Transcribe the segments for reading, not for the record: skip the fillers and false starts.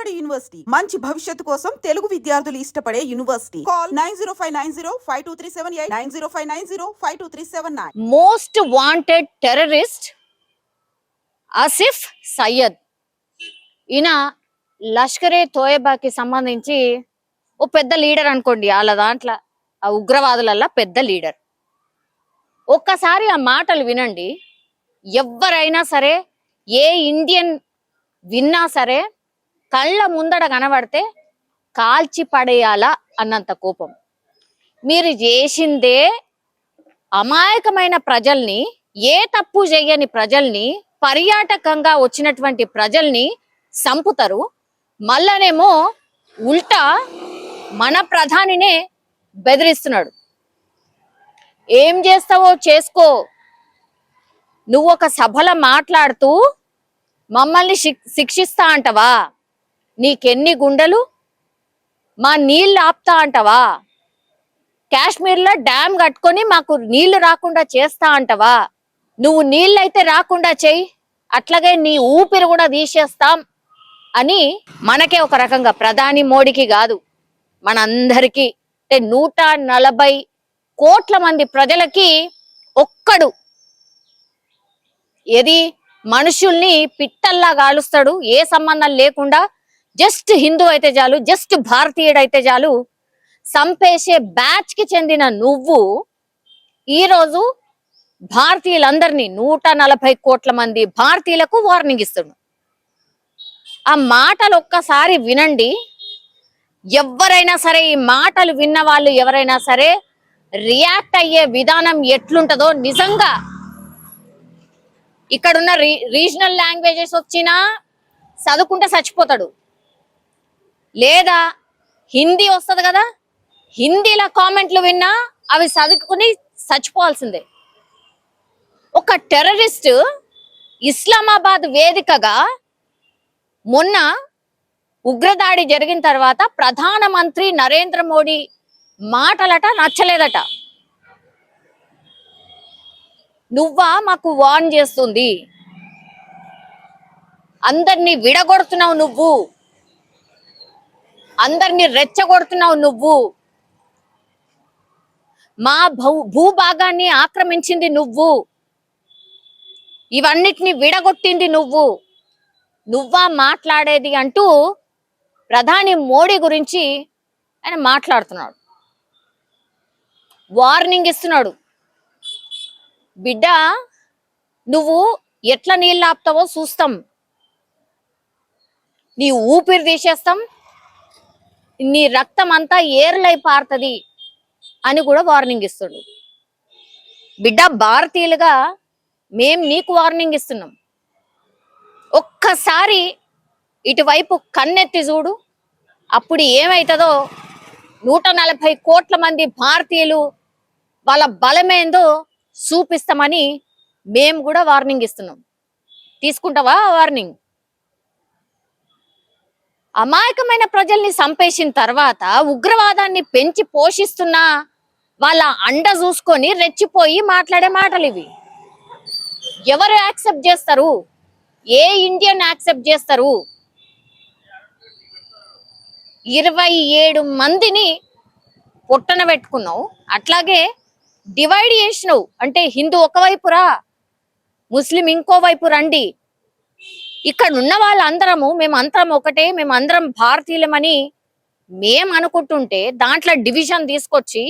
Vijayawada university మంచి భవిష్యత్తు కోసం తెలుగు విద్యార్థులు ఇష్టపడే university. Call 9059052378 9059052379. Most wanted terrorist Asif Syed. ఈయన లష్కరే తోయబాకి సంబంధించి ఓ పెద్ద లీడర్ అనుకోండి, వాళ్ళ దాంట్లో ఆ ఉగ్రవాదులల్లా పెద్ద లీడర్. ఒక్కసారి ఆ మాటలు వినండి. ఎవరైనా సరే, ఏ ఇండియన్ విన్నా సరే కళ్ళ ముందడ కనబడితే కాల్చి పడేయాలా అన్నంత కోపం. మీరు చేసిందే అమాయకమైన ప్రజల్ని, ఏ తప్పు చేయని ప్రజల్ని, పర్యాటకంగా వచ్చినటువంటి ప్రజల్ని సంపుతారు. మళ్ళనేమో ఉల్టా మన ప్రధానినే బెదిరిస్తున్నాడు. ఏం చేస్తావో చేసుకో, నువ్వు ఒక సభలో మాట్లాడుతూ మమ్మల్ని శిక్షిస్తా అంటవా? నీకెన్ని గుండెలు? మా నీళ్ళు ఆపుతా అంటవా? కాశ్మీర్లో డ్యామ్ కట్టుకొని మాకు నీళ్లు రాకుండా చేస్తా అంటవా? నువ్వు నీళ్ళైతే రాకుండా చెయ్యి, అట్లాగే నీ ఊపిరి కూడా తీసేస్తాం అని మనకే ఒక రకంగా, ప్రధాని మోడీకి కాదు మనందరికీ, అంటే 140 కోట్ల మంది ప్రజలకి ఒక్కడు ఏది మనుషుల్ని పిట్టల్లా గాలుస్తాడు. ఏ సంబంధం లేకుండా జస్ట్ హిందూ అయితే చాలు, జస్ట్ భారతీయుడు అయితే చాలు సంపేసే బ్యాచ్ కి చెందిన నువ్వు ఈరోజు భారతీయులందరినీ 140 కోట్ల మంది భారతీయులకు వార్నింగ్ ఇస్తున్నాడు. ఆ మాటలు ఒక్కసారి వినండి. ఎవరైనా సరే, ఈ మాటలు విన్న వాళ్ళు ఎవరైనా సరే రియాక్ట్ అయ్యే విధానం ఎట్లుంటదో నిజంగా. ఇక్కడున్న రీజనల్ లాంగ్వేజెస్ వచ్చినా చదువుకుంటే చచ్చిపోతాడు, లేదా హిందీ వస్తుంది కదా, హిందీలో కామెంట్లు విన్నా అవి చదువుకుని చచ్చిపోవాల్సిందే. ఒక టెర్రరిస్ట్ ఇస్లామాబాద్ వేదికగా మొన్న ఉగ్రదాడి జరిగిన తర్వాత ప్రధానమంత్రి నరేంద్ర మోడీ మాటలట నచ్చలేదట. నువ్వా మాకు వార్న్ చేస్తుంది, అందరినీ విడగొడుతున్నావు నువ్వు, అందరినీ రెచ్చగొడుతున్నావు నువ్వు, మా భూభాగాన్ని ఆక్రమించింది నువ్వు, ఇవన్నిటిని విడగొట్టింది నువ్వా మాట్లాడేది అంటూ ప్రధాని మోడీ గురించి ఆయన మాట్లాడుతున్నాడు, వార్నింగ్ ఇస్తున్నాడు. బిడ్డ, నువ్వు ఎట్లా నీళ్ళు ఆపుతావో చూస్తాం, నీ ఊపిరి తీసేస్తాం, నీ రక్తం అంతా ఏర్లై పారుతుంది అని కూడా వార్నింగ్ ఇస్తాడు. బిడ్డ, భారతీయులుగా మేం నీకు వార్నింగ్ ఇస్తున్నాం. ఒక్కసారి ఇటువైపు కన్నెత్తి చూడు, అప్పుడు ఏమవుతుందో 140 కోట్ల మంది భారతీయులు వాళ్ళ బలమేందో చూపిస్తామని మేము కూడా వార్నింగ్ ఇస్తున్నాం. తీసుకుంటావా వార్నింగ్? అమాయకమైన ప్రజల్ని చంపేసిన తర్వాత ఉగ్రవాదాన్ని పెంచి పోషిస్తున్న వాళ్ళ అండ చూసుకొని రెచ్చిపోయి మాట్లాడే మాటలు ఇవి. ఎవరు యాక్సెప్ట్ చేస్తారు? ఏ ఇండియన్ యాక్సెప్ట్ చేస్తారు? 27 మందిని పొట్టన పెట్టుకున్నావు, అట్లాగే డివైడ్ చేసినావు. అంటే హిందూ ఒకవైపు రా, ముస్లిం ఇంకో వైపు రండి. ఇక్కడ ఉన్న వాళ్ళందరము మేమందరం ఒకటే, మేమందరం భారతీయులమని మేము అనుకుంటుంటే దాంట్లో డివిజన్ తీసుకొచ్చి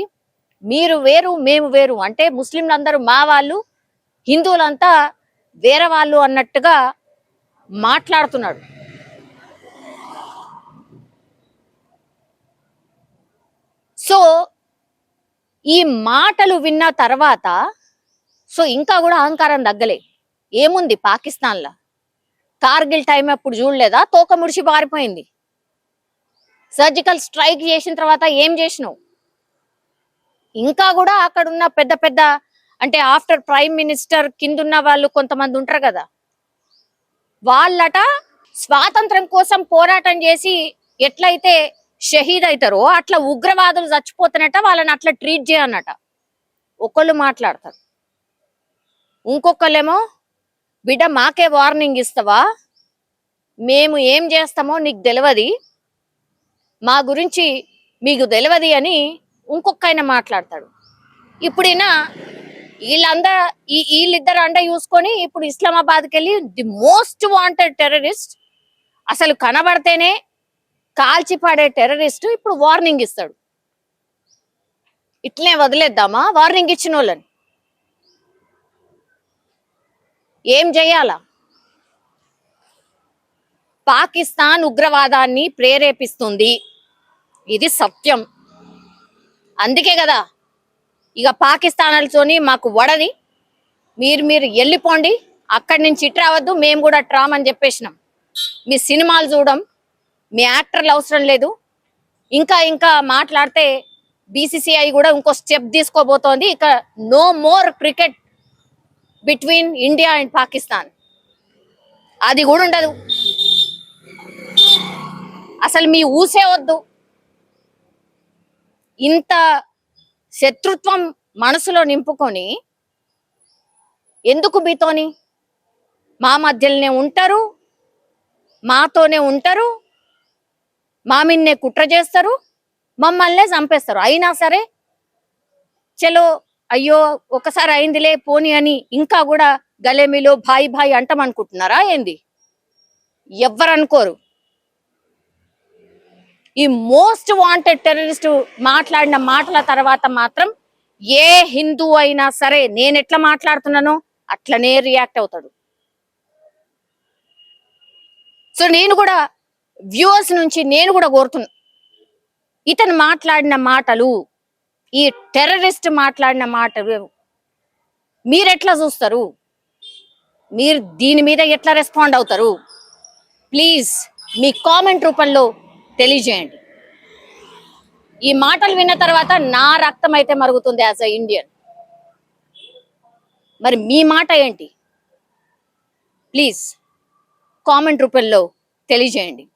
మీరు వేరు మేము వేరు, అంటే ముస్లింలందరూ మా వాళ్ళు, హిందువులంతా వేరే వాళ్ళు అన్నట్టుగా మాట్లాడుతున్నాడు. సో ఈ మాటలు విన్న తర్వాత ఇంకా కూడా అహంకారం తగ్గలే. ఏముంది పాకిస్తాన్లో కార్గిల్ టైం అప్పుడు చూడలేదా? తోక ముడిచి పారిపోయింది. సర్జికల్ స్ట్రైక్ చేసిన తర్వాత ఏం చేసినావు? ఇంకా కూడా అక్కడ ఉన్న పెద్ద పెద్ద, అంటే ఆఫ్టర్ ప్రైమ్ మినిస్టర్ కిందున్న వాళ్ళు కొంతమంది ఉంటారు కదా, వాళ్ళట స్వాతంత్రం కోసం పోరాటం చేసి ఎట్లయితే షహీద్ అవుతారో అట్లా ఉగ్రవాదులు చచ్చిపోతున్నట్ట వాళ్ళని అట్లా ట్రీట్ చేయనట. ఒకళ్ళు మాట్లాడతారు, ఇంకొకళ్ళేమో బిడ్డ మాకే వార్నింగ్ ఇస్తావా, మేము ఏం చేస్తామో నీకు తెలియదు, మా గురించి మీకు తెలియదు అని ఇంకొక ఆయన మాట్లాడతాడు. ఇప్పుడు వీళ్ళిద్దరు అండ చూసుకొని ఇప్పుడు ఇస్లామాబాద్కి వెళ్ళి ది మోస్ట్ వాంటెడ్ టెర్రరిస్ట్, అసలు కనబడితేనే కాల్చి పడే టెర్రరిస్ట్ ఇప్పుడు వార్నింగ్ ఇస్తాడు. ఇట్లనే వదిలేద్దామా వార్నింగ్ ఇచ్చిన వాళ్ళని? ఏం చెయ్యాలా? పాకిస్తాన్ ఉగ్రవాదాన్ని ప్రేరేపిస్తుంది, ఇది సత్యం. అందుకే కదా ఇక పాకిస్తాన్లతోని మాకు వడది, మీరు వెళ్ళిపోండి, అక్కడి నుంచి ఇటు రావద్దు, మేము కూడా ట్రామని చెప్పేసినాం. మీ సినిమాలు చూడం, మీ యాక్టర్లు అవసరం లేదు. ఇంకా మాట్లాడితే బీసీసీఐ కూడా ఇంకో స్టెప్ తీసుకోబోతోంది. ఇక no more cricket between India and Pakistan, అది కూడా ఉండదు. అసలు మీ ఊసే వద్దు. ఇంత శత్రుత్వం మనసులో నింపుకొని ఎందుకు మీతోని? మా మధ్యలోనే ఉంటారు, మాతోనే ఉంటారు, మా మీన్నే కుట్ర చేస్తారు, మమ్మల్నే చంపేస్తారు. అయినా సరే చలో అయ్యో ఒకసారి అయిందిలే పోని అని ఇంకా కూడా గలేమిలో భాయ్ భాయ్ అంటామనుకుంటున్నారా ఏంది? ఎవ్వరు అనుకోరు. ఈ మోస్ట్ వాంటెడ్ టెర్రరిస్ట్ మాట్లాడిన మాటల తర్వాత మాత్రం ఏ హిందూ అయినా సరే నేను ఎట్లా మాట్లాడుతున్నానో అట్లనే రియాక్ట్ అవుతాడు. సో నేను కూడా వ్యూవర్స్ నుంచి నేను కూడా కోరుతున్నా, ఇతను మాట్లాడిన మాటలు, ఈ టెర్రరిస్ట్ మాట్లాడిన మాటలు మీరు ఎట్లా చూస్తారు? మీరు దీని మీద ఎట్లా రెస్పాండ్ అవుతారు? ప్లీజ్ మీ కామెంట్ రూపంలో తెలియజేయండి. ఈ మాటలు విన్న తర్వాత నా రక్తం అయితే మరుగుతుంది యాజ్ అ ఇండియన్. మరి మీ మాట ఏంటి? ప్లీజ్ కామెంట్ రూపంలో తెలియజేయండి.